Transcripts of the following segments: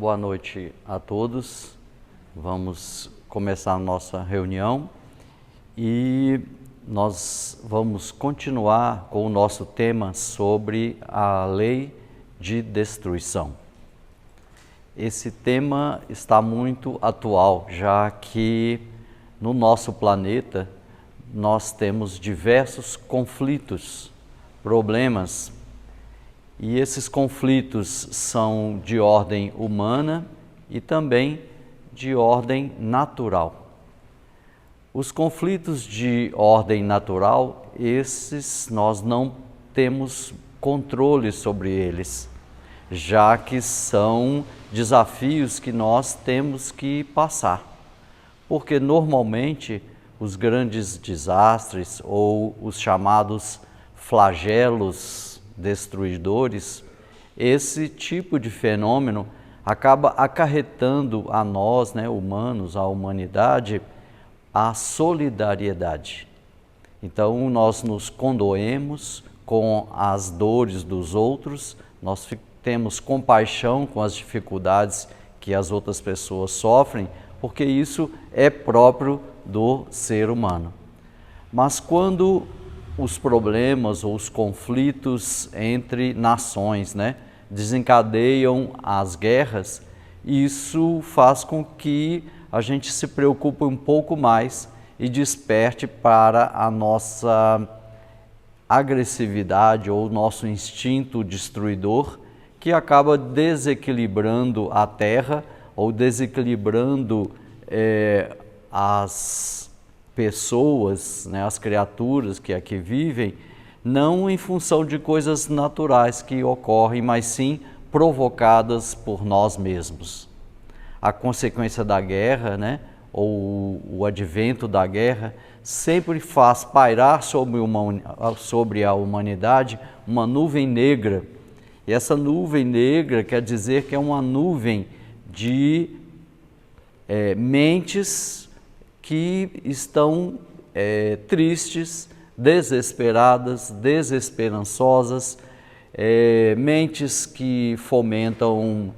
Boa noite a todos. Vamos começar a nossa reunião e nós vamos continuar com o nosso tema sobre a lei de destruição. Esse tema está muito atual, já que no nosso planeta nós temos diversos conflitos, problemas. E esses conflitos são de ordem humana e também de ordem natural. Os conflitos de ordem natural, esses nós não temos controle sobre eles, já que são desafios que nós temos que passar. Porque normalmente os grandes desastres ou os chamados flagelos destruidores, esse tipo de fenômeno acaba acarretando a nós, humanos, à humanidade, a solidariedade. Então, nós nos condoemos com as dores dos outros, nós temos compaixão com as dificuldades que as outras pessoas sofrem, porque isso é próprio do ser humano. Mas quando os problemas ou os conflitos entre nações, desencadeiam as guerras, isso faz com que a gente se preocupe um pouco mais e desperte para a nossa agressividade ou nosso instinto destruidor, que acaba desequilibrando a terra ou desequilibrando as pessoas, as criaturas que aqui vivem, não em função de coisas naturais que ocorrem, mas sim provocadas por nós mesmos. A consequência da guerra, ou o advento da guerra, sempre faz pairar sobre a humanidade uma nuvem negra. E essa nuvem negra quer dizer que é uma nuvem de mentes que estão tristes, desesperadas, desesperançosas, mentes que fomentam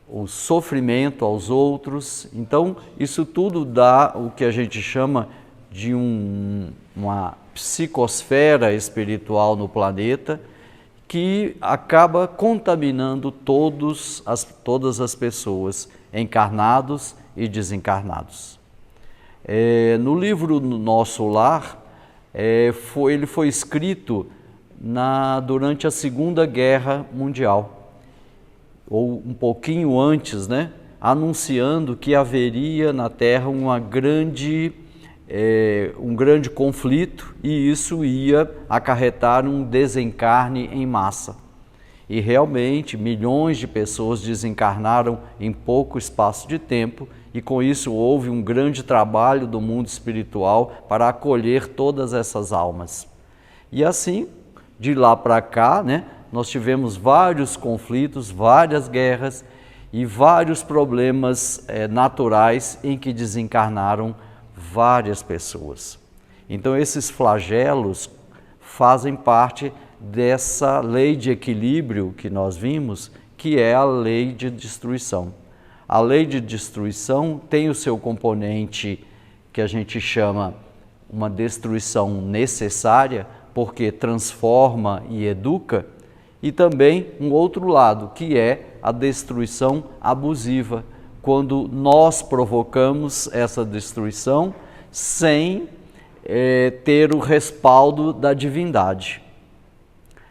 o sofrimento aos outros. Então, isso tudo dá o que a gente chama de uma psicosfera espiritual no planeta, que acaba contaminando todas as pessoas, encarnados e desencarnados. No livro Nosso Lar, ele foi escrito durante a Segunda Guerra Mundial, ou um pouquinho antes, anunciando que haveria na Terra um grande conflito, e isso ia acarretar um desencarne em massa. E realmente milhões de pessoas desencarnaram em pouco espaço de tempo, e com isso houve um grande trabalho do mundo espiritual para acolher todas essas almas. E assim, de lá para cá, nós tivemos vários conflitos, várias guerras e vários problemas naturais em que desencarnaram várias pessoas. Então esses flagelos fazem parte dessa lei de equilíbrio que nós vimos, que é a lei de destruição. A lei de destruição tem o seu componente que a gente chama uma destruição necessária, porque transforma e educa, e também um outro lado, que é a destruição abusiva, quando nós provocamos essa destruição sem ter o respaldo da divindade.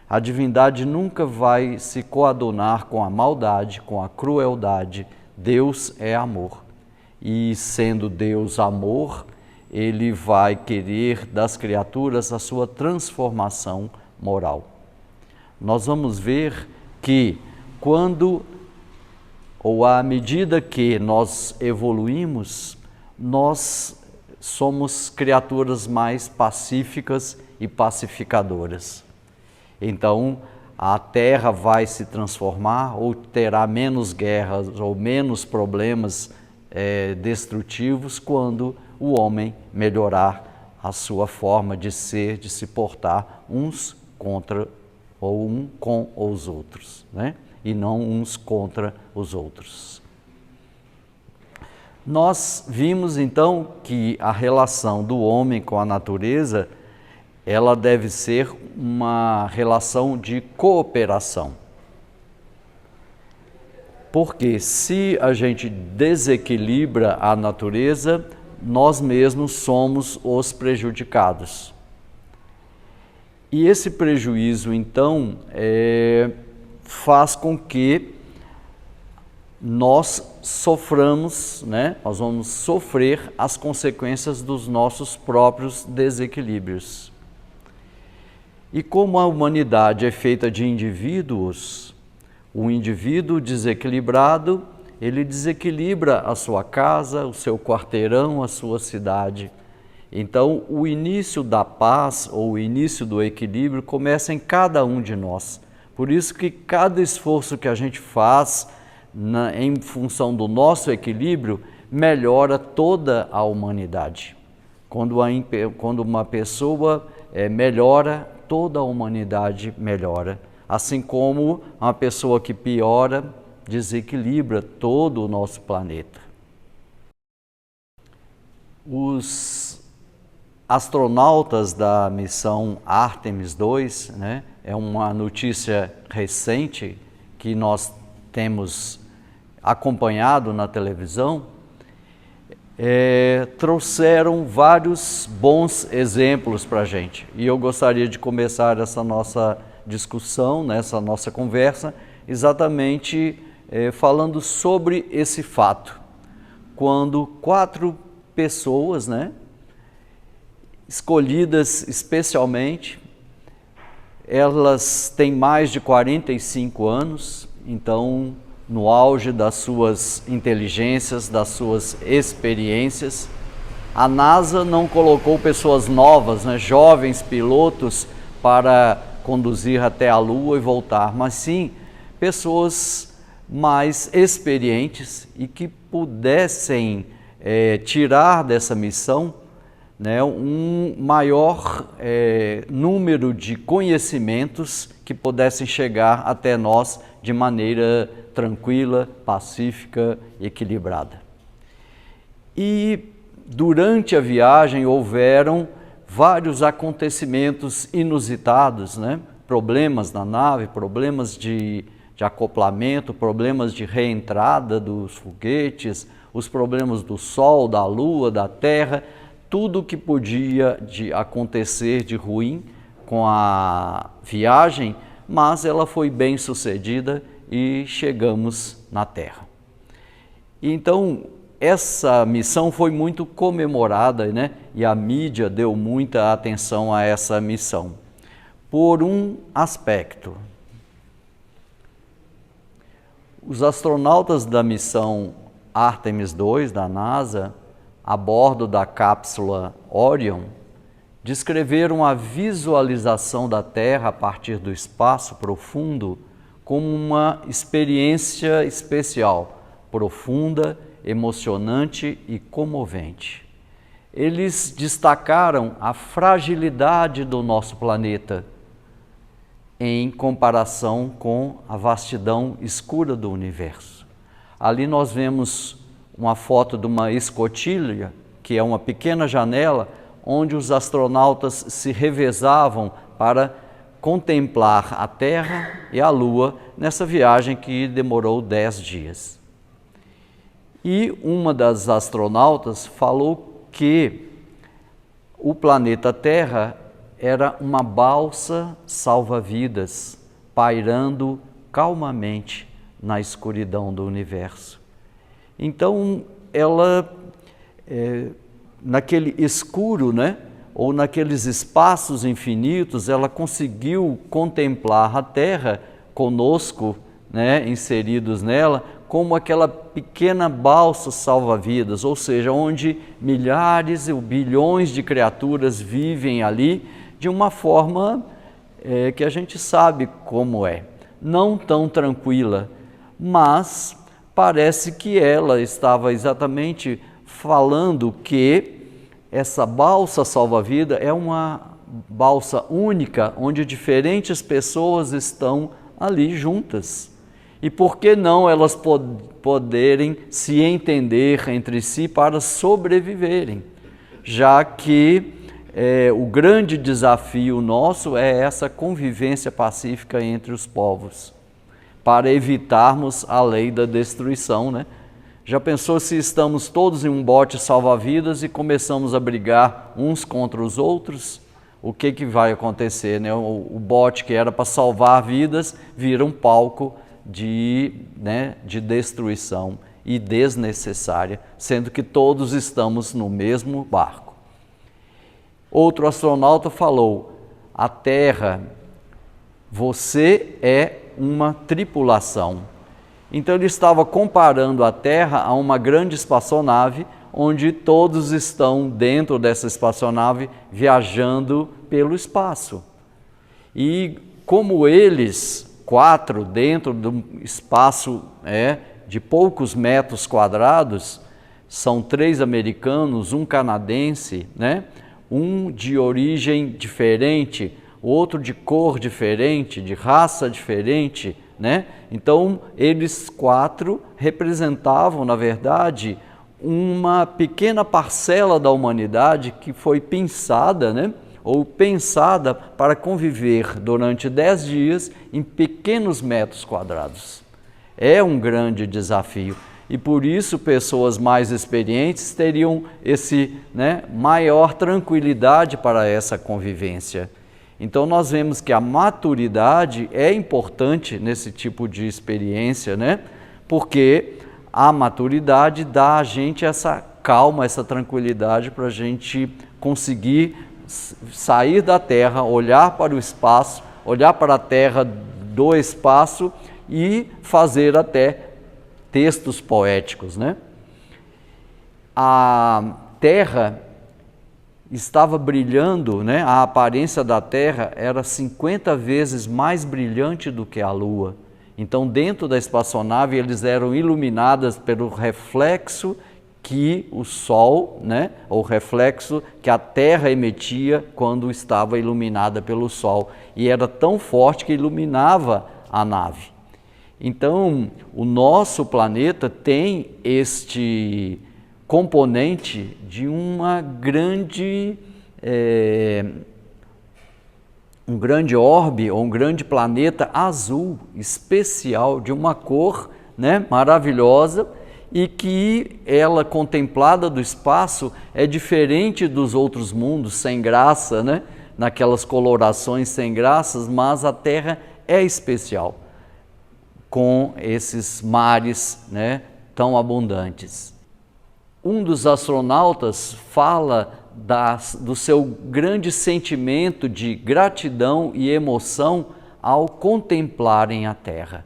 A divindade nunca vai se coadunar com a maldade, com a crueldade. Deus é amor. E sendo Deus amor, Ele vai querer das criaturas a sua transformação moral. Nós vamos ver que quando, ou à medida que nós evoluímos, nós somos criaturas mais pacíficas e pacificadoras. Então, a Terra vai se transformar ou terá menos guerras ou menos problemas destrutivos quando o homem melhorar a sua forma de ser, de se portar uns contra ou um com os outros, e não uns contra os outros. Nós vimos então que a relação do homem com a natureza, ela deve ser uma relação de cooperação. Porque se a gente desequilibra a natureza, nós mesmos somos os prejudicados. E esse prejuízo, então, faz com que nós soframos, né? Nós vamos sofrer as consequências dos nossos próprios desequilíbrios. E como a humanidade é feita de indivíduos, o indivíduo desequilibrado, ele desequilibra a sua casa, o seu quarteirão, a sua cidade. Então, o início da paz ou o início do equilíbrio começa em cada um de nós. Por isso que cada esforço que a gente faz em função do nosso equilíbrio melhora toda a humanidade. Quando uma pessoa melhora, toda a humanidade melhora. Assim como uma pessoa que piora, desequilibra todo o nosso planeta. Os astronautas da missão Artemis II, né, é uma notícia recente que nós temos acompanhado na televisão, trouxeram vários bons exemplos para a gente. E eu gostaria de começar essa nossa discussão, nessa nossa conversa, exatamente falando sobre esse fato. Quando 4 pessoas, né, escolhidas especialmente, elas têm mais de 45 anos, então no auge das suas inteligências, das suas experiências, a NASA não colocou pessoas novas, né, jovens pilotos para conduzir até a Lua e voltar, mas sim pessoas mais experientes e que pudessem tirar dessa missão, né, um maior número de conhecimentos que pudessem chegar até nós de maneira tranquila, pacífica e equilibrada. E durante a viagem houveram vários acontecimentos inusitados, né? Problemas na nave, problemas de acoplamento, problemas de reentrada dos foguetes, os problemas do Sol, da Lua, da Terra, tudo que podia acontecer de ruim com a viagem, mas ela foi bem sucedida e chegamos na Terra. Então, essa missão foi muito comemorada, né? E a mídia deu muita atenção a essa missão, por um aspecto. Os astronautas da missão Artemis II, da NASA, a bordo da cápsula Orion, descreveram a visualização da Terra a partir do espaço profundo como uma experiência especial, profunda, emocionante e comovente. Eles destacaram a fragilidade do nosso planeta em comparação com a vastidão escura do universo. Ali nós vemos uma foto de uma escotilha, que é uma pequena janela, onde os astronautas se revezavam para contemplar a Terra e a Lua nessa viagem que demorou 10 dias. E uma das astronautas falou que o planeta Terra era uma balsa salva-vidas, pairando calmamente na escuridão do universo. Então, ela, naquele escuro, né, ou naqueles espaços infinitos, ela conseguiu contemplar a Terra conosco, né, inseridos nela, como aquela pequena balsa salva-vidas, ou seja, onde milhares ou bilhões de criaturas vivem ali de uma forma que a gente sabe como é. Não tão tranquila, mas parece que ela estava exatamente falando que essa balsa salva-vida é uma balsa única, onde diferentes pessoas estão ali juntas. E por que não elas poderem se entender entre si para sobreviverem? Já que o grande desafio nosso é essa convivência pacífica entre os povos, para evitarmos a lei da destruição, né? Já pensou se estamos todos em um bote salva-vidas e começamos a brigar uns contra os outros? O que vai acontecer, né? O bote que era para salvar vidas vira um palco de destruição e desnecessária, sendo que todos estamos no mesmo barco. Outro astronauta falou: a Terra, você é uma tripulação. Então ele estava comparando a Terra a uma grande espaçonave, onde todos estão dentro dessa espaçonave viajando pelo espaço. E como eles, 4 dentro de um espaço de poucos metros quadrados, são 3 americanos, um canadense, né? Um de origem diferente, outro de cor diferente, de raça diferente, né? Então, eles 4 representavam, na verdade, uma pequena parcela da humanidade que foi pensada, né? Ou pensada para conviver durante 10 dias em pequenos metros quadrados. É um grande desafio. E por isso pessoas mais experientes teriam maior tranquilidade para essa convivência. Então nós vemos que a maturidade é importante nesse tipo de experiência, né? Porque a maturidade dá a gente essa calma, essa tranquilidade para a gente conseguir sair da Terra, olhar para o espaço, olhar para a Terra do espaço e fazer até textos poéticos, né? A Terra estava brilhando, né? A aparência da Terra era 50 vezes mais brilhante do que a Lua. Então, dentro da espaçonave, eles eram iluminadas pelo reflexo que o Sol, né? O reflexo que a Terra emitia quando estava iluminada pelo Sol. E era tão forte que iluminava a nave. Então, o nosso planeta tem este componente de uma um grande orbe ou um grande planeta azul, especial, de uma cor, né, maravilhosa, e que ela, contemplada do espaço, é diferente dos outros mundos sem graça, né, naquelas colorações sem graças, mas a Terra é especial, com esses mares, né, tão abundantes. Um dos astronautas fala do seu grande sentimento de gratidão e emoção ao contemplarem a Terra.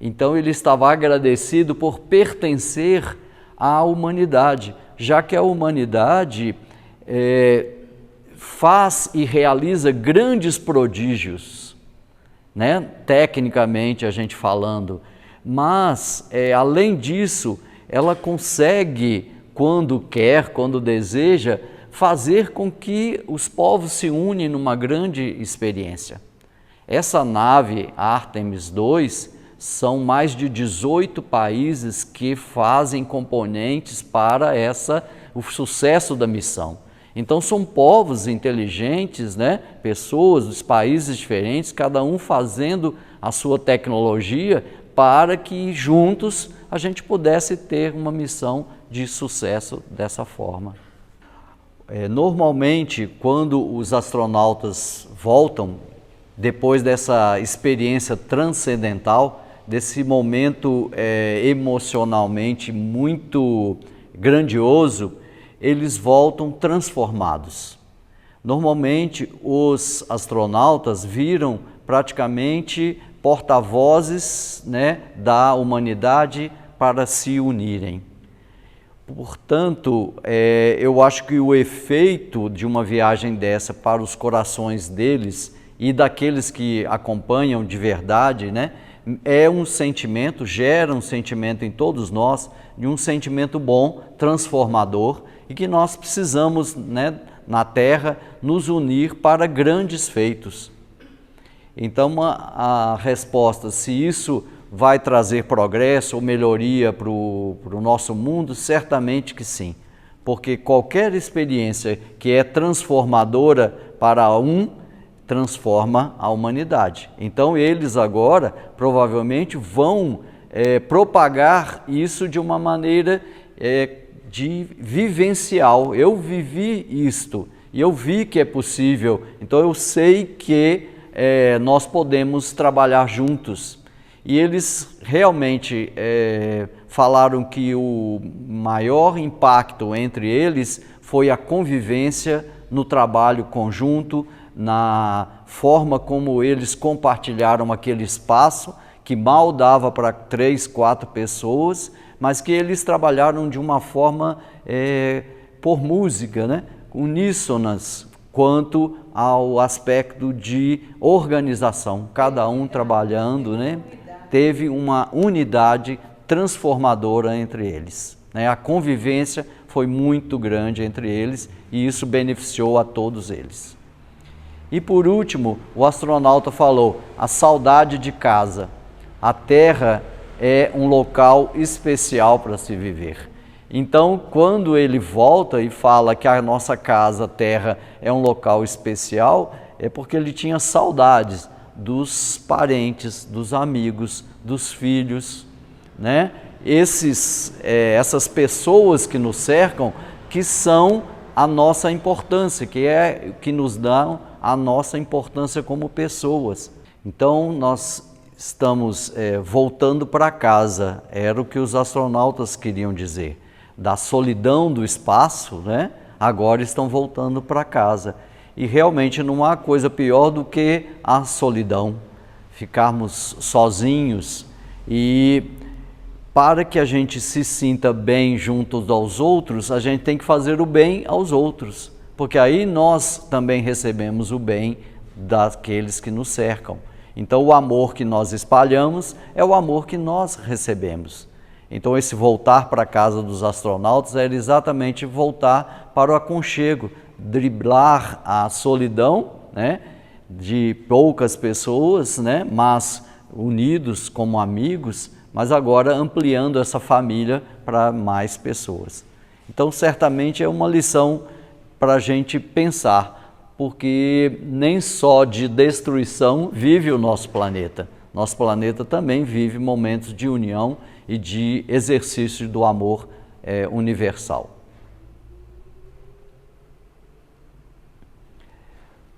Então ele estava agradecido por pertencer à humanidade, já que a humanidade faz e realiza grandes prodígios, né? Tecnicamente a gente falando, mas além disso, ela consegue, quando quer, quando deseja, fazer com que os povos se unem numa grande experiência. Essa nave Artemis II, são mais de 18 países que fazem componentes para o sucesso da missão. Então são povos inteligentes, né? Pessoas dos países diferentes, cada um fazendo a sua tecnologia para que juntos a gente pudesse ter uma missão de sucesso dessa forma. Normalmente, quando os astronautas voltam, depois dessa experiência transcendental, desse momento emocionalmente muito grandioso, eles voltam transformados. Normalmente, os astronautas viram praticamente porta-vozes, né, da humanidade para se unirem. Portanto, eu acho que o efeito de uma viagem dessa para os corações deles e daqueles que acompanham de verdade, né, é um sentimento, gera um sentimento em todos nós, de um sentimento bom, transformador, e que nós precisamos, né, na Terra, nos unir para grandes feitos. Então, a resposta, se isso vai trazer progresso ou melhoria para o nosso mundo? Certamente que sim, porque qualquer experiência que é transformadora para transforma a humanidade. Então eles agora provavelmente vão propagar isso de uma maneira de vivencial. Eu vivi isto e eu vi que é possível, então eu sei que nós podemos trabalhar juntos. E eles realmente falaram que o maior impacto entre eles foi a convivência no trabalho conjunto, na forma como eles compartilharam aquele espaço, que mal dava para 3, 4 pessoas, mas que eles trabalharam de uma forma por música, né? Uníssonas, quanto ao aspecto de organização, cada um trabalhando, né? Teve uma unidade transformadora entre eles, né? A convivência foi muito grande entre eles e isso beneficiou a todos eles. E por último, o astronauta falou, a saudade de casa. A Terra é um local especial para se viver. Então, quando ele volta e fala que a nossa casa, a Terra, é um local especial, é porque ele tinha saudades dos parentes, dos amigos, dos filhos, né? Essas pessoas que nos cercam, que são a nossa importância, que nos dão a nossa importância como pessoas. Então, nós estamos voltando para casa, era o que os astronautas queriam dizer. Da solidão do espaço, né? Agora estão voltando para casa. E realmente não há coisa pior do que a solidão, ficarmos sozinhos. E para que a gente se sinta bem juntos aos outros, a gente tem que fazer o bem aos outros, porque aí nós também recebemos o bem daqueles que nos cercam. Então o amor que nós espalhamos é o amor que nós recebemos. Então esse voltar para a casa dos astronautas era exatamente voltar para o aconchego, driblar a solidão, né, de poucas pessoas, né, mas unidos como amigos, mas agora ampliando essa família para mais pessoas. Então certamente é uma lição para a gente pensar, porque nem só de destruição vive o nosso planeta. Nosso planeta também vive momentos de união e de exercício do amor universal.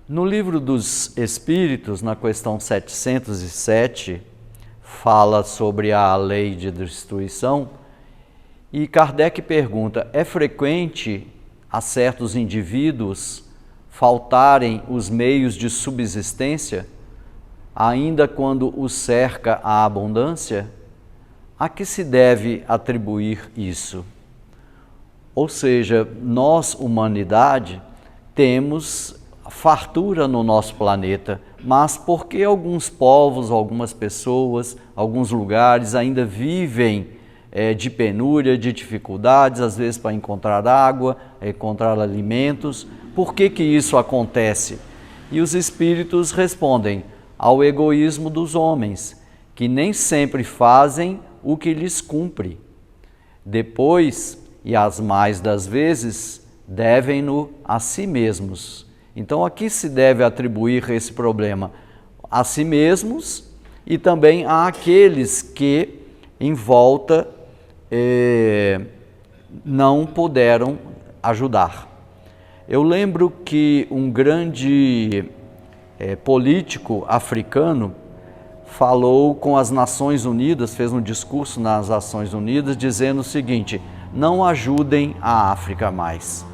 No Livro dos Espíritos, na questão 707, fala sobre a lei de destruição e Kardec pergunta, é frequente a certos indivíduos faltarem os meios de subsistência, ainda quando os cerca a abundância? A que se deve atribuir isso? Ou seja, nós, humanidade, temos fartura no nosso planeta, mas por que alguns povos, algumas pessoas, alguns lugares ainda vivem de penúria, de dificuldades, às vezes para encontrar água, encontrar alimentos? Por que isso acontece? E os espíritos respondem ao egoísmo dos homens, que nem sempre fazem o que lhes cumpre. Depois, e as mais das vezes, devem-no a si mesmos. Então, a que se deve atribuir esse problema? A si mesmos e também àqueles que em volta não puderam ajudar. Eu lembro que um grande político africano falou com as Nações Unidas, fez um discurso nas Nações Unidas dizendo o seguinte, não ajudem a África mais.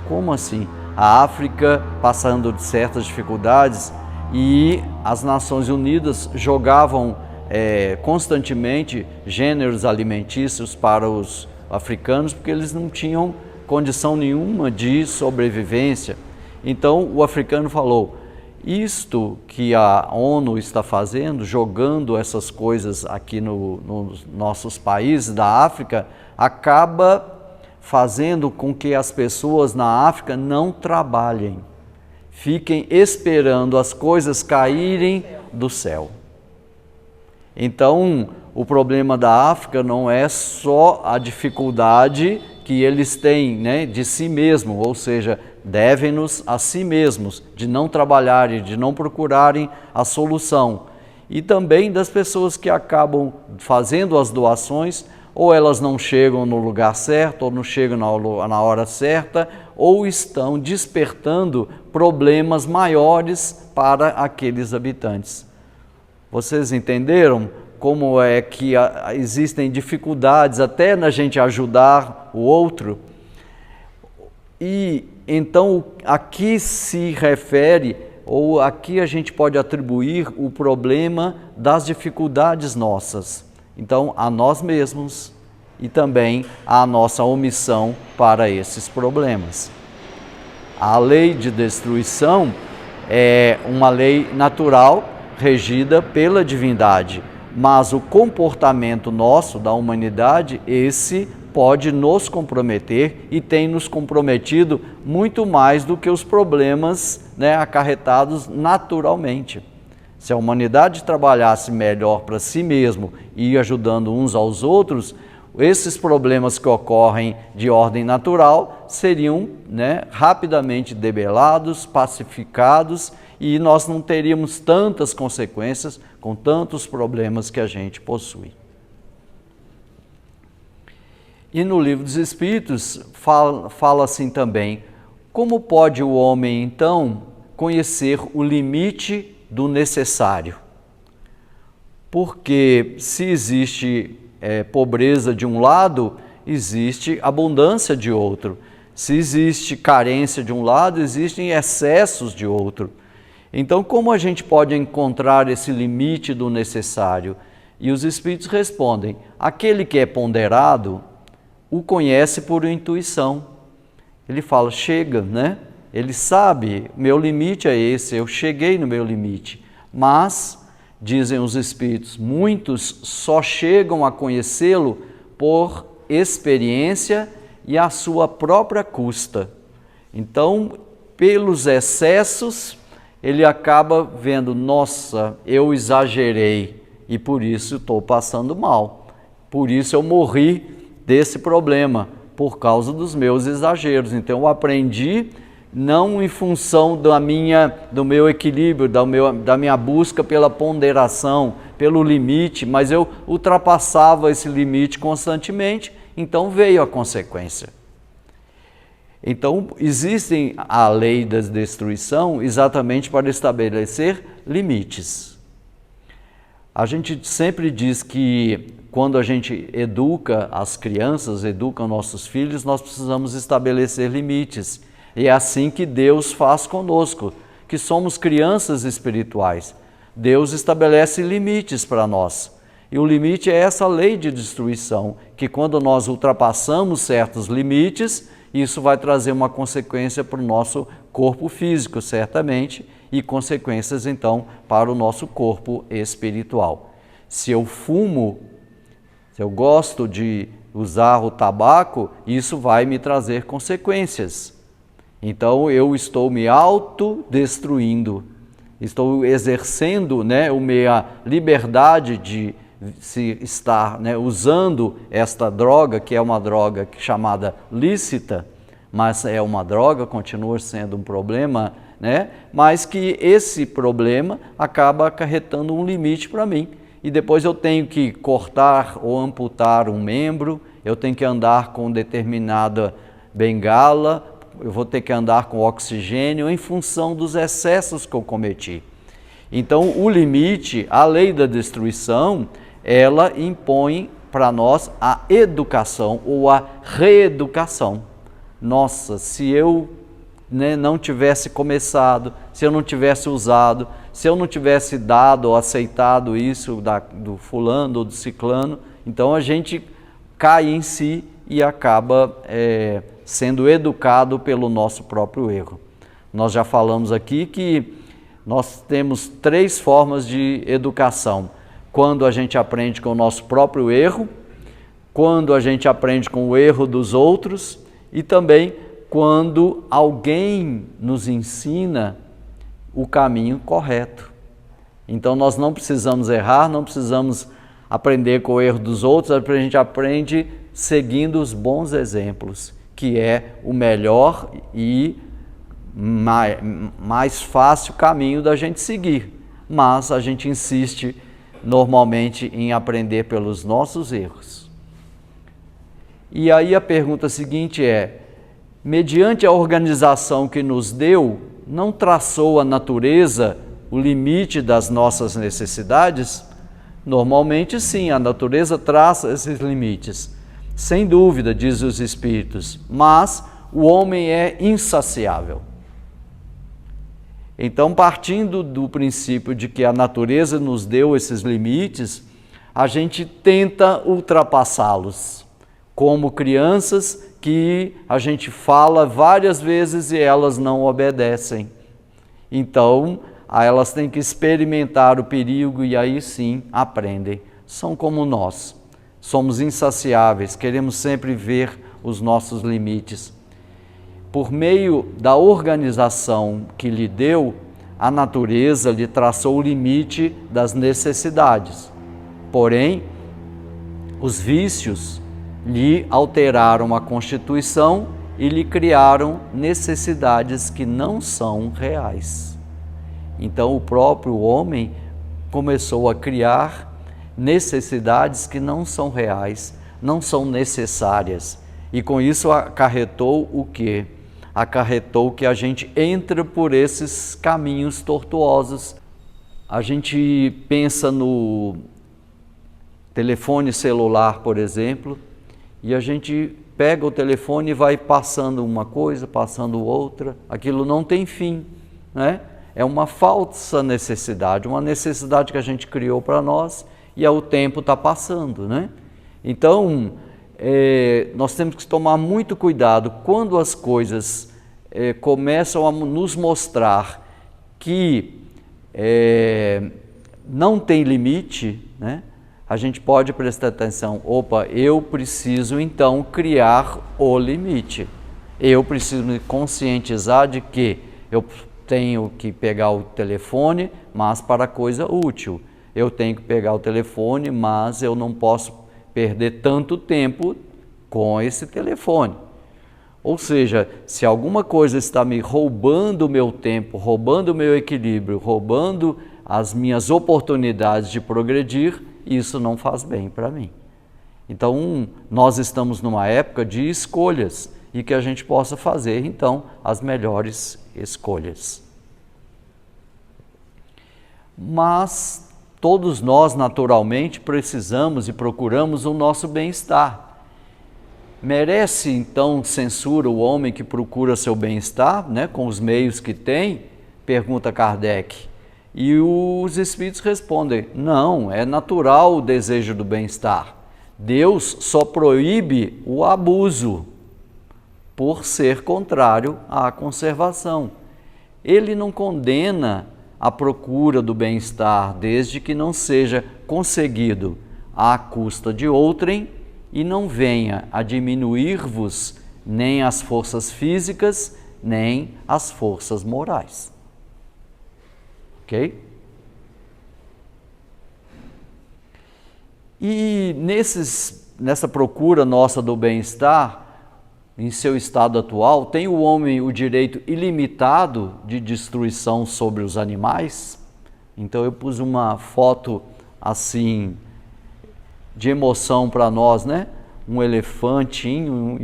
Como assim? A África passando de certas dificuldades e as Nações Unidas jogavam constantemente gêneros alimentícios para os africanos porque eles não tinham condição nenhuma de sobrevivência. Então o africano falou, isto que a ONU está fazendo, jogando essas coisas aqui nos nossos países da África, acaba fazendo com que as pessoas na África não trabalhem, fiquem esperando as coisas caírem do céu. Então, o problema da África não é só a dificuldade que eles têm, né, de si mesmo, ou seja, devem-nos a si mesmos, de não trabalharem, de não procurarem a solução. E também das pessoas que acabam fazendo as doações, ou elas não chegam no lugar certo, ou não chegam na hora certa, ou estão despertando problemas maiores para aqueles habitantes. Vocês entenderam como é que existem dificuldades até na gente ajudar o outro? E então aqui se refere, ou aqui a gente pode atribuir o problema das dificuldades nossas. Então, a nós mesmos e também a nossa omissão para esses problemas. A lei de destruição é uma lei natural regida pela divindade, mas o comportamento nosso, da humanidade, esse pode nos comprometer e tem nos comprometido muito mais do que os problemas, né, acarretados naturalmente. Se a humanidade trabalhasse melhor para si mesmo e ir ajudando uns aos outros, esses problemas que ocorrem de ordem natural seriam, né, rapidamente debelados, pacificados, e nós não teríamos tantas consequências com tantos problemas que a gente possui. E no Livro dos Espíritos fala assim também: como pode o homem então conhecer o limite do necessário? Porque se existe pobreza de um lado, existe abundância de outro. Se existe carência de um lado, existem excessos de outro. Então, como a gente pode encontrar esse limite do necessário? E os Espíritos respondem: aquele que é ponderado o conhece por intuição. Ele fala, chega, né? Ele sabe, meu limite é esse, eu cheguei no meu limite. Mas, dizem os Espíritos, muitos só chegam a conhecê-lo por experiência e à sua própria custa. Então, pelos excessos, ele acaba vendo, nossa, eu exagerei e por isso estou passando mal. Por isso eu morri desse problema, por causa dos meus exageros. Então eu aprendi não em função do meu equilíbrio, da minha busca pela ponderação, pelo limite, mas eu ultrapassava esse limite constantemente, então veio a consequência. Então existe a lei da destruição exatamente para estabelecer limites. A gente sempre diz que quando a gente educa as crianças, educa nossos filhos, nós precisamos estabelecer limites. E é assim que Deus faz conosco, que somos crianças espirituais. Deus estabelece limites para nós. E o limite é essa lei de destruição, que quando nós ultrapassamos certos limites, isso vai trazer uma consequência para o nosso corpo físico, certamente, e consequências, então, para o nosso corpo espiritual. Se eu fumo, se eu gosto de usar o tabaco, isso vai me trazer consequências. Então, eu estou me autodestruindo, estou exercendo, né, a minha liberdade de se estar, né, usando esta droga, que é uma droga chamada lícita, mas é uma droga, continua sendo um problema, né, mas que esse problema acaba acarretando um limite para mim. E depois eu tenho que cortar ou amputar um membro, eu tenho que andar com determinada bengala, eu vou ter que andar com oxigênio em função dos excessos que eu cometi. Então, o limite, a lei da destruição, ela impõe para nós a educação ou a reeducação. Nossa, se eu, né, não tivesse começado, se eu não tivesse usado, se eu não tivesse dado ou aceitado isso do fulano ou do ciclano, então a gente cai em si e acaba sendo educado pelo nosso próprio erro. Nós já falamos aqui que nós temos 3 formas de educação. Quando a gente aprende com o nosso próprio erro, quando a gente aprende com o erro dos outros e também quando alguém nos ensina o caminho correto. Então nós não precisamos errar, não precisamos aprender com o erro dos outros, a gente aprende seguindo os bons exemplos, que é o melhor e mais fácil caminho da gente seguir. Mas a gente insiste normalmente em aprender pelos nossos erros. E aí a pergunta seguinte é: mediante a organização que nos deu, não traçou a natureza o limite das nossas necessidades? Normalmente sim, a natureza traça esses limites. Sem dúvida, diz os Espíritos, mas o homem é insaciável. Então, partindo do princípio de que a natureza nos deu esses limites, a gente tenta ultrapassá-los, como crianças que a gente fala várias vezes e elas não obedecem. Então, elas têm que experimentar o perigo e aí sim aprendem. São como nós, somos insaciáveis, queremos sempre ver os nossos limites. Por meio da organização que lhe deu, a natureza lhe traçou o limite das necessidades. Porém, os vícios lhe alteraram a constituição e lhe criaram necessidades que não são reais. Então, o próprio homem começou a criar necessidades que não são reais, não são necessárias. E com isso acarretou o quê? Acarretou que a gente entra por esses caminhos tortuosos. A gente pensa no telefone celular, por exemplo, e a gente pega o telefone e vai passando uma coisa, passando outra, aquilo não tem fim, né? É uma falsa necessidade, uma necessidade que a gente criou para nós e o tempo está passando, né? Então, nós temos que tomar muito cuidado quando as coisas começam a nos mostrar que não tem limite, né? A gente pode prestar atenção, opa, eu preciso então criar o limite. Eu preciso me conscientizar de que eu tenho que pegar o telefone, mas para coisa útil. Eu tenho que pegar o telefone, mas eu não posso perder tanto tempo com esse telefone. Ou seja, se alguma coisa está me roubando o meu tempo, roubando o meu equilíbrio, roubando as minhas oportunidades de progredir, isso não faz bem para mim. Então, nós estamos numa época de escolhas e que a gente possa fazer, então, as melhores escolhas. Mas todos nós, naturalmente, precisamos e procuramos o nosso bem-estar. Merece, então, censura o homem que procura seu bem-estar, né, com os meios que tem? Pergunta Kardec. E os Espíritos respondem, não, é natural o desejo do bem-estar. Deus só proíbe o abuso, por ser contrário à conservação. Ele não condena a procura do bem-estar, desde que não seja conseguido à custa de outrem e não venha a diminuir-vos nem as forças físicas, nem as forças morais. Ok? E nessa procura nossa do bem-estar, em seu estado atual, tem o homem o direito ilimitado de destruição sobre os animais? Então eu pus uma foto assim de emoção para nós, né? Um elefantinho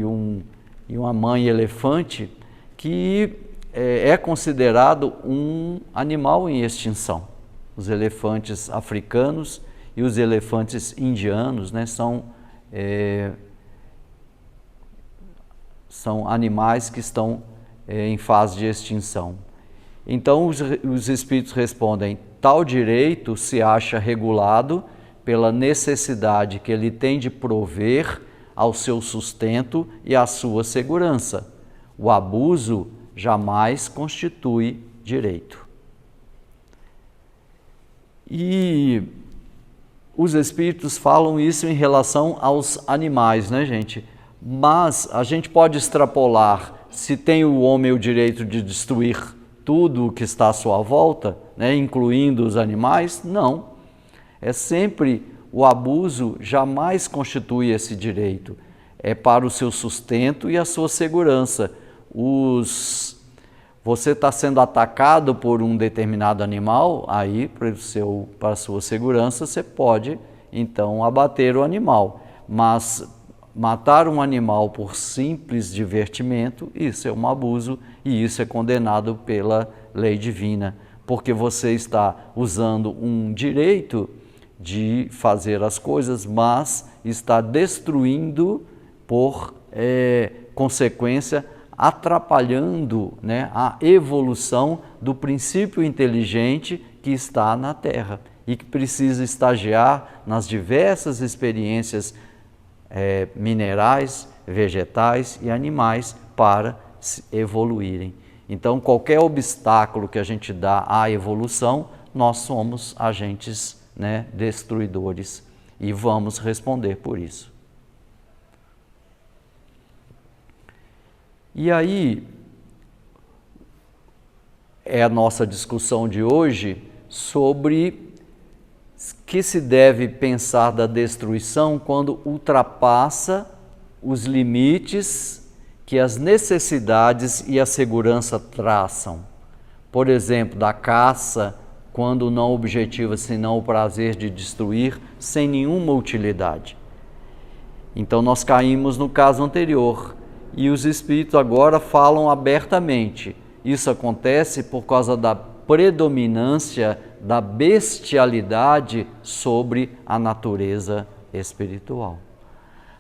e uma mãe elefante que é considerado um animal em extinção. Os elefantes africanos e os elefantes indianos, né, são animais que estão em fase de extinção. Então os Espíritos respondem, tal direito se acha regulado pela necessidade que ele tem de prover ao seu sustento e à sua segurança. O abuso jamais constitui direito. E os Espíritos falam isso em relação aos animais, né, gente? Mas a gente pode extrapolar, se tem o homem o direito de destruir tudo o que está à sua volta? né, incluindo os animais? Não. É sempre o abuso jamais constitui esse direito. É para o seu sustento e a sua segurança. Você está sendo atacado por um determinado animal, aí para a sua segurança você pode então abater o animal. Mas matar um animal por simples divertimento, isso é um abuso e isso é condenado pela lei divina, porque você está usando um direito de fazer as coisas, mas está destruindo por consequência, atrapalhando, né, a evolução do princípio inteligente que está na Terra e que precisa estagiar nas diversas experiências minerais, vegetais e animais para evoluírem. Então, qualquer obstáculo que a gente dá à evolução, nós somos agentes, né, destruidores e vamos responder por isso. E aí, é a nossa discussão de hoje sobre que se deve pensar da destruição quando ultrapassa os limites que as necessidades e a segurança traçam. Por exemplo, da caça, quando não objetiva senão o prazer de destruir sem nenhuma utilidade. Então nós caímos no caso anterior. E os espíritos agora falam abertamente. Isso acontece por causa da predominância da bestialidade sobre a natureza espiritual.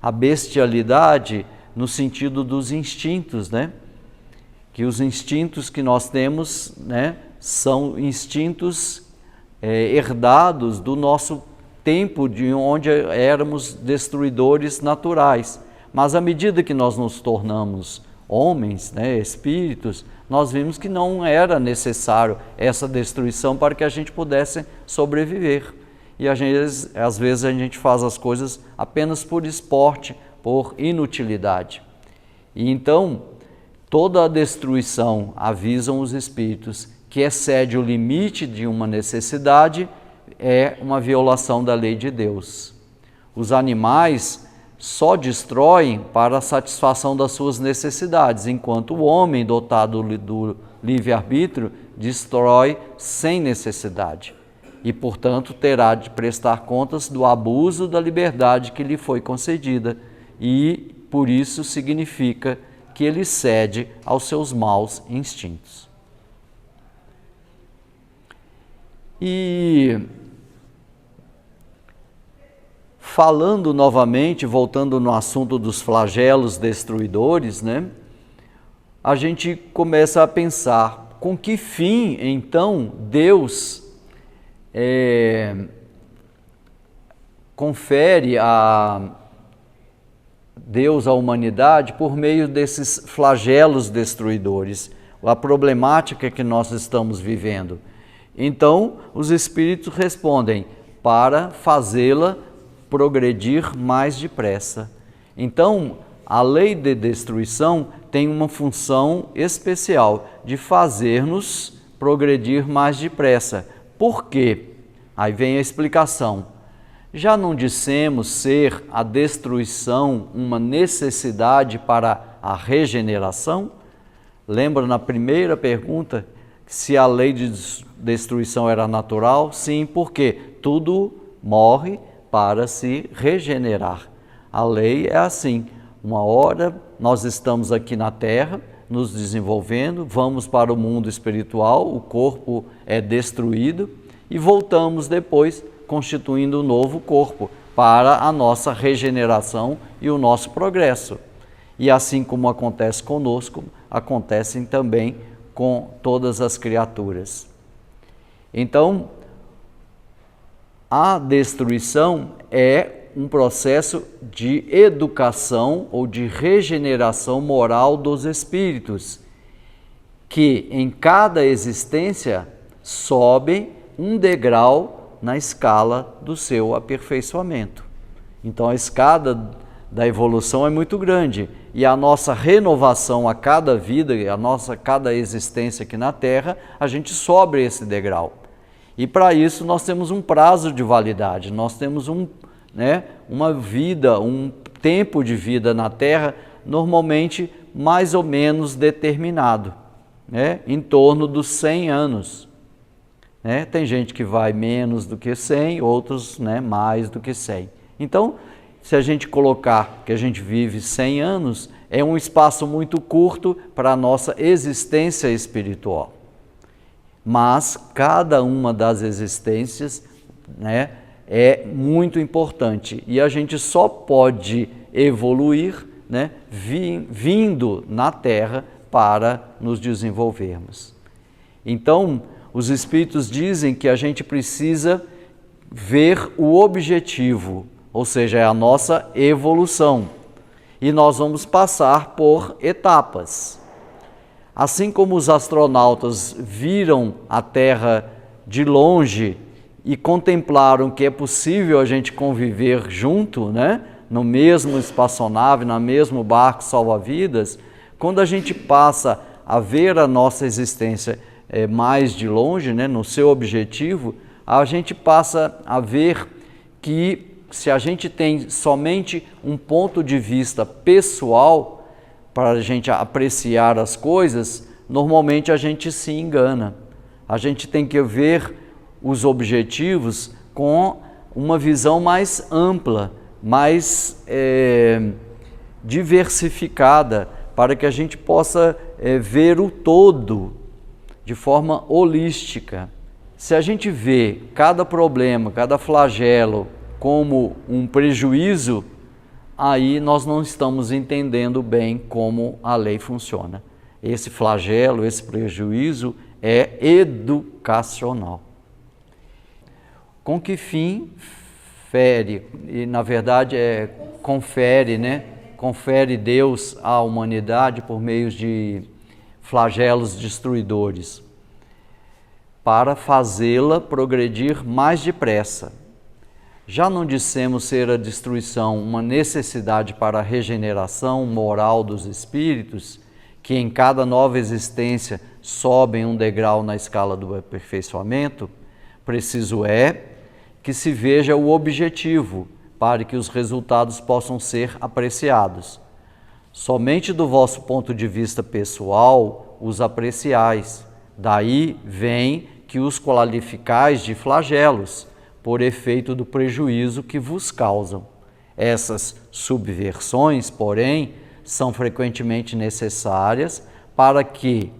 A bestialidade no sentido dos instintos, né? Que os instintos que nós temos, né, são instintos herdados do nosso tempo, de onde éramos destruidores naturais. Mas à medida que nós nos tornamos homens, né, espíritos, nós vimos que não era necessário essa destruição para que a gente pudesse sobreviver. E às vezes a gente faz as coisas apenas por esporte, por inutilidade. E então, toda a destruição, avisam os espíritos, que excede o limite de uma necessidade, é uma violação da lei de Deus. Os animais só destroem para a satisfação das suas necessidades, enquanto o homem dotado do livre-arbítrio destrói sem necessidade e, portanto, terá de prestar contas do abuso da liberdade que lhe foi concedida e, por isso, significa que ele cede aos seus maus instintos. E falando novamente, voltando no assunto dos flagelos destruidores, né, a gente começa a pensar com que fim, então, Deus confere a Deus à humanidade por meio desses flagelos destruidores, a problemática que nós estamos vivendo. Então, os espíritos respondem, para fazê-la progredir mais depressa. Então, a lei de destruição tem uma função especial de fazer-nos progredir mais depressa. Por quê? Aí vem a explicação. Já não dissemos ser a destruição uma necessidade para a regeneração? Lembra na primeira pergunta se a lei de destruição era natural? Sim, porque tudo morre para se regenerar. A lei é assim, uma hora nós estamos aqui na Terra, nos desenvolvendo, vamos para o mundo espiritual, o corpo é destruído e voltamos depois constituindo um novo corpo para a nossa regeneração e o nosso progresso. E assim como acontece conosco, acontecem também com todas as criaturas. Então, a destruição é um processo de educação ou de regeneração moral dos espíritos, que em cada existência sobem um degrau na escala do seu aperfeiçoamento. Então a escada da evolução é muito grande e a nossa renovação a cada vida, cada existência aqui na Terra, a gente sobe esse degrau. E para isso nós temos um prazo de validade, nós temos uma vida, um tempo de vida na Terra normalmente mais ou menos determinado, em torno dos 100 anos. Tem gente que vai menos do que 100, outros mais do que 100. Então, se a gente colocar que a gente vive 100 anos, é um espaço muito curto para a nossa existência espiritual. Mas cada uma das existências é muito importante e a gente só pode evoluir vindo na Terra para nos desenvolvermos. Então, os Espíritos dizem que a gente precisa ver o objetivo, ou seja, é a nossa evolução. E nós vamos passar por etapas. Assim como os astronautas viram a Terra de longe e contemplaram que é possível a gente conviver junto, no mesmo espaçonave, no mesmo barco salva-vidas, quando a gente passa a ver a nossa existência mais de longe, no seu objetivo, a gente passa a ver que se a gente tem somente um ponto de vista pessoal para a gente apreciar as coisas, normalmente a gente se engana. A gente tem que ver os objetivos com uma visão mais ampla, mais diversificada, para que a gente possa ver o todo de forma holística. Se a gente vê cada problema, cada flagelo como um prejuízo, aí nós não estamos entendendo bem como a lei funciona. Esse flagelo, esse prejuízo é educacional. Com que fim fere, e na verdade confere, confere Deus à humanidade por meio de flagelos destruidores, para fazê-la progredir mais depressa. Já não dissemos ser a destruição uma necessidade para a regeneração moral dos espíritos, que em cada nova existência sobem um degrau na escala do aperfeiçoamento? Preciso é que se veja o objetivo, para que os resultados possam ser apreciados. Somente do vosso ponto de vista pessoal os apreciais. Daí vem que os qualificais de flagelos, por efeito do prejuízo que vos causam. Essas subversões, porém, são frequentemente necessárias para que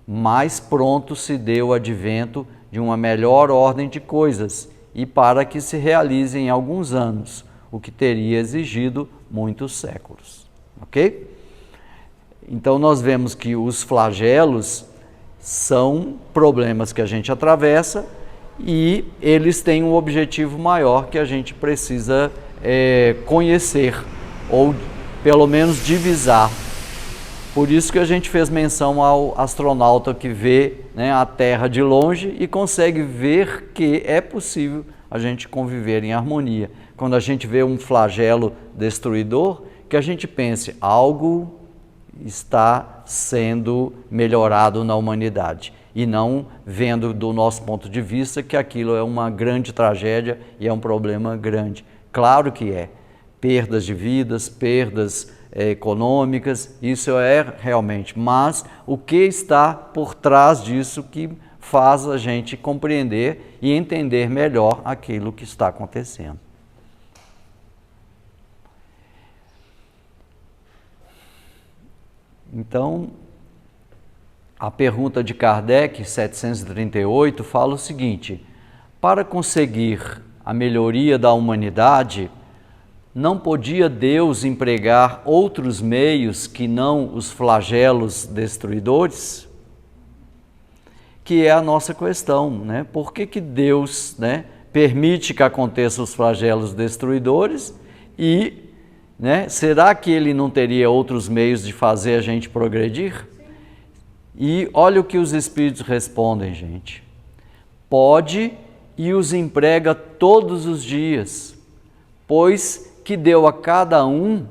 mais pronto se dê o advento de uma melhor ordem de coisas e para que se realize em alguns anos, o que teria exigido muitos séculos. Ok? Então nós vemos que os flagelos são problemas que a gente atravessa e eles têm um objetivo maior que a gente precisa conhecer ou pelo menos divisar. Por isso que a gente fez menção ao astronauta que vê a Terra de longe e consegue ver que é possível a gente conviver em harmonia. Quando a gente vê um flagelo destruidor, que a gente pense, algo está sendo melhorado na humanidade. E não vendo do nosso ponto de vista que aquilo é uma grande tragédia e é um problema grande. Claro que é. Perdas de vidas, perdas econômicas, isso é realmente. Mas o que está por trás disso que faz a gente compreender e entender melhor aquilo que está acontecendo. Então, a pergunta de Kardec, 738, fala o seguinte: para conseguir a melhoria da humanidade, não podia Deus empregar outros meios que não os flagelos destruidores? Que é a nossa questão, Por que Deus, permite que aconteçam os flagelos destruidores e, será que Ele não teria outros meios de fazer a gente progredir? E olha o que os Espíritos respondem, gente. Pode e os emprega todos os dias, pois que deu a cada um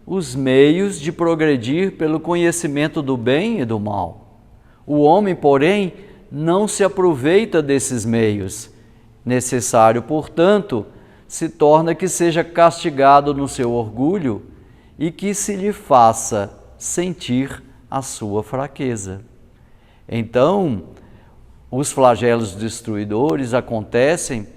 os meios de progredir pelo conhecimento do bem e do mal. O homem, porém, não se aproveita desses meios. Necessário, portanto, se torna que seja castigado no seu orgulho e que se lhe faça sentir a sua fraqueza. Então, os flagelos destruidores acontecem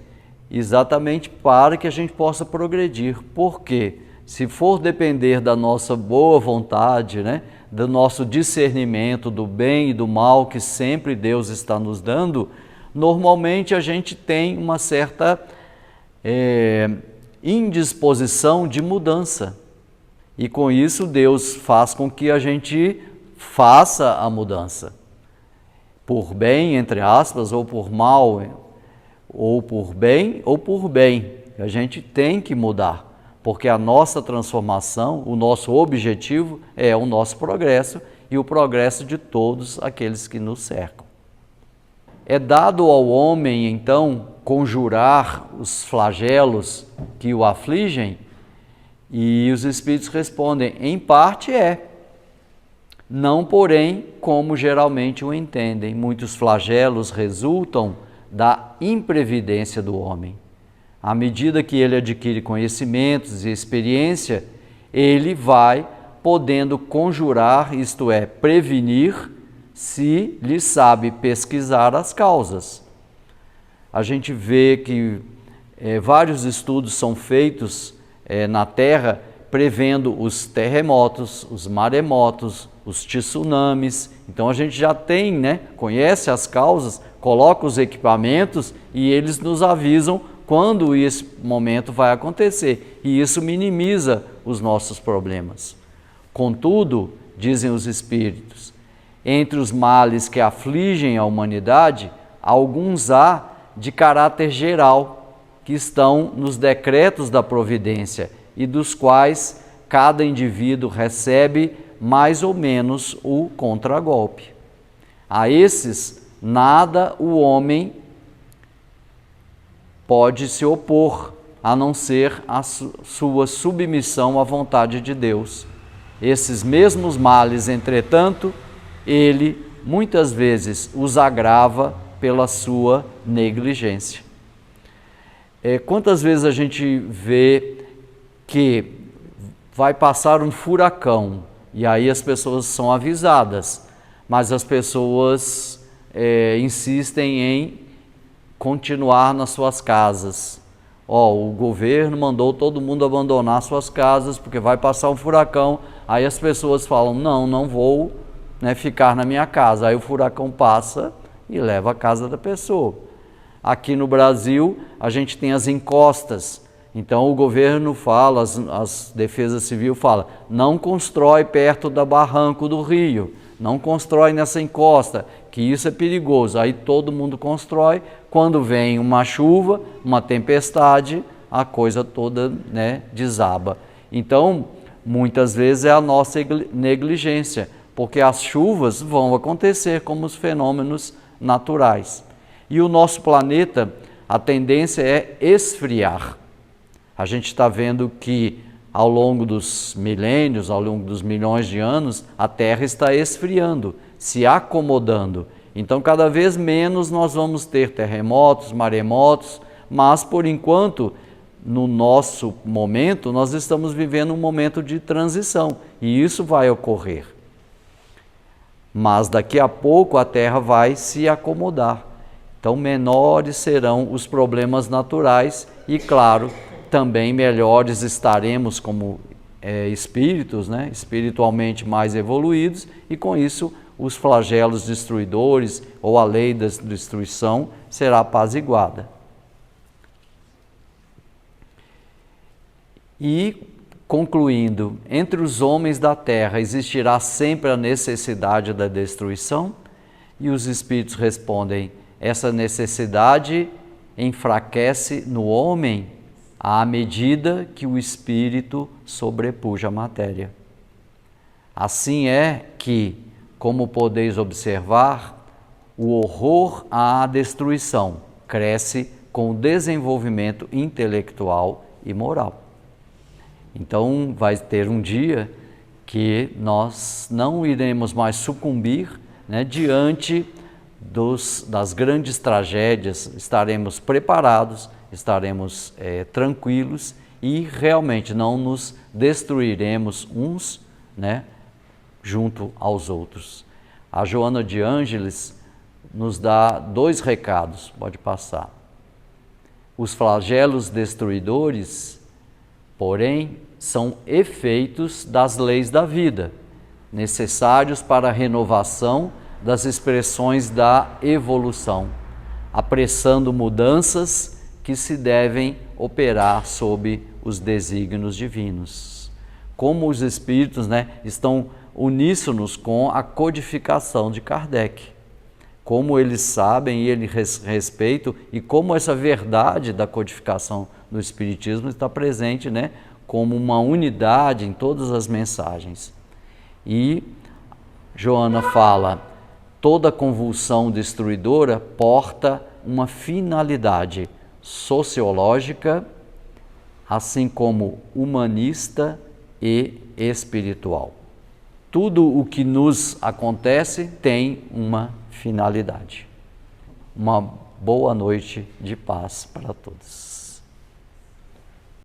exatamente para que a gente possa progredir. Por quê? Se for depender da nossa boa vontade, do nosso discernimento do bem e do mal que sempre Deus está nos dando, normalmente a gente tem uma certa indisposição de mudança. E com isso Deus faz com que a gente faça a mudança. Por bem, entre aspas, ou por mal, ou por bem, ou por bem. A gente tem que mudar, porque a nossa transformação, o nosso objetivo é o nosso progresso e o progresso de todos aqueles que nos cercam. É dado ao homem, então, conjurar os flagelos que o afligem? E os Espíritos respondem, em parte é. Não, porém, como geralmente o entendem. Muitos flagelos resultam da imprevidência do homem. À medida que ele adquire conhecimentos e experiência, ele vai podendo conjurar, isto é, prevenir, se lhe sabe pesquisar as causas. A gente vê que vários estudos são feitos na Terra prevendo os terremotos, os maremotos, os tsunamis. Então a gente já tem, conhece as causas, coloca os equipamentos e eles nos avisam quando esse momento vai acontecer. E isso minimiza os nossos problemas. Contudo, dizem os Espíritos, entre os males que afligem a humanidade, alguns há de caráter geral, que estão nos decretos da providência e dos quais cada indivíduo recebe mais ou menos o contragolpe. A esses, nada o homem pode se opor, a não ser a sua submissão à vontade de Deus. Esses mesmos males, entretanto, ele muitas vezes os agrava pela sua negligência. Quantas vezes a gente vê que vai passar um furacão e aí as pessoas são avisadas, mas as pessoas insistem em continuar nas suas casas. O governo mandou todo mundo abandonar suas casas porque vai passar um furacão. Aí as pessoas falam, não vou ficar na minha casa. Aí o furacão passa e leva a casa da pessoa. Aqui no Brasil, a gente tem as encostas. Então o governo fala, as defesas civil fala, não constrói perto da barranco do rio, não constrói nessa encosta, que isso é perigoso. Aí todo mundo constrói, quando vem uma chuva, uma tempestade, a coisa toda desaba. Então, muitas vezes é a nossa negligência, porque as chuvas vão acontecer como os fenômenos naturais. E o nosso planeta, a tendência é esfriar. A gente está vendo que ao longo dos milênios, ao longo dos milhões de anos, a Terra está esfriando, se acomodando. Então, cada vez menos nós vamos ter terremotos, maremotos, mas, por enquanto, no nosso momento, nós estamos vivendo um momento de transição, e isso vai ocorrer. Mas daqui a pouco a Terra vai se acomodar. Então, menores serão os problemas naturais e, claro, também melhores estaremos como espíritos, espiritualmente mais evoluídos, e com isso os flagelos destruidores ou a lei da destruição será apaziguada. E, concluindo, entre os homens da terra existirá sempre a necessidade da destruição? E os espíritos respondem, essa necessidade enfraquece no homem à medida que o espírito sobrepuja a matéria. Assim é que, como podeis observar, o horror à destruição cresce com o desenvolvimento intelectual e moral. Então, vai ter um dia que nós não iremos mais sucumbir diante das grandes tragédias, estaremos preparados, estaremos tranquilos e realmente não nos destruiremos uns, né, junto aos outros. A Joana de Ângeles nos dá 2 recados, pode passar. Os flagelos destruidores, porém, são efeitos das leis da vida, necessários para a renovação das expressões da evolução, apressando mudanças que se devem operar sob os desígnios divinos. Como os espíritos, né, estão uníssonos com a codificação de Kardec, como eles sabem e eles respeitam, e como essa verdade da codificação do Espiritismo está presente, né, como uma unidade em todas as mensagens. E Joana fala, toda convulsão destruidora porta uma finalidade sociológica, assim como humanista e espiritual. Tudo o que nos acontece tem uma finalidade. Uma boa noite de paz para todos.